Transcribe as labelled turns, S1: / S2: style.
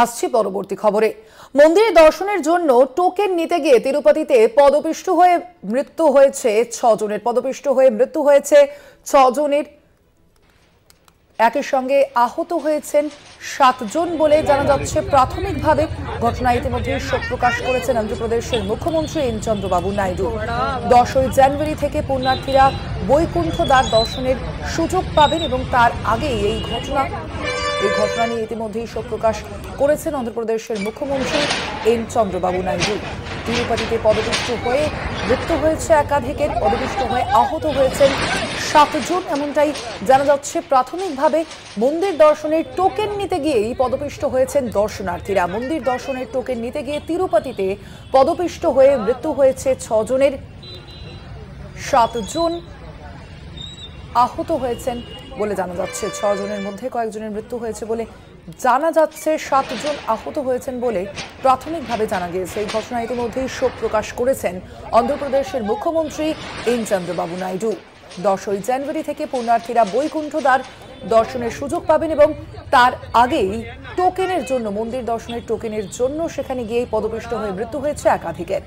S1: আসছি পরবর্তী খবরে। মন্দিরে দর্শনের জন্য টোকেন নিতে গিয়ে তিরুপতিতে পদপিষ্ট হয়ে মৃত্যু হয়েছে 6 জনের। পদপিষ্ট হয়ে মৃত্যু হয়েছে 6 জনের, একই সঙ্গে আহত হয়েছেন 7 জন বলে জানা যাচ্ছে প্রাথমিকভাবে। ঘটনা ইতিমধ্যে শোক প্রকাশ করেছেন অন্ধ্রপ্রদেশের মুখ্যমন্ত্রী এন চন্দ্রবাবু নাইডু। 10 জানুয়ারি থেকে পুণ্যার্থীরা বৈকুণ্ঠ দ্বার দর্শনের সুযোগ পাবেন এবং তার আগেই এই ঘটনা নিয়ে ইতিমধ্যেই শোক প্রকাশ করেছেন অন্ধ্রপ্রদেশের মুখ্যমন্ত্রী এন চন্দ্রবাবু নাইডু। তিরুপতিতে পদপিষ্ট হয়ে মৃত্যু হয়েছে একাধিকের, পদপিষ্ট হয়ে আহত হয়েছেন 7 জন, এমনটাই জানা যাচ্ছে প্রাথমিকভাবে। মন্দির দর্শনের টোকেন নিতে গিয়েই পদপিষ্ট হয়েছেন দর্শনার্থীরা। মন্দির দর্শনের টোকেন নিতে গিয়ে তিরুপতিতে পদপিষ্ট হয়ে মৃত্যু হয়েছে 6 জনের, 7 জন আহত হয়েছেন বলে জানা যাচ্ছে। 6 জনের মধ্যে কয়েকজনের মৃত্যু হয়েছে বলে জানা যাচ্ছে, 7 জন আহত হয়েছেন বলে প্রাথমিকভাবে জানা গিয়েছে। এই ঘটনায় ইতিমধ্যেই শোক প্রকাশ করেছেন অন্ধ্রপ্রদেশের মুখ্যমন্ত্রী এন চন্দ্রবাবু নাইডু। 10 জানুয়ারি থেকে পুণ্যার্থীরা বৈকুণ্ঠ দ্বার দর্শনের সুযোগ পাবেন এবং তার আগেই টোকেনের জন্য, মন্দির দর্শনের টোকেনের জন্য সেখানে গিয়ে পদপিষ্ট হয়ে মৃত্যু হয়েছে একাধিকের।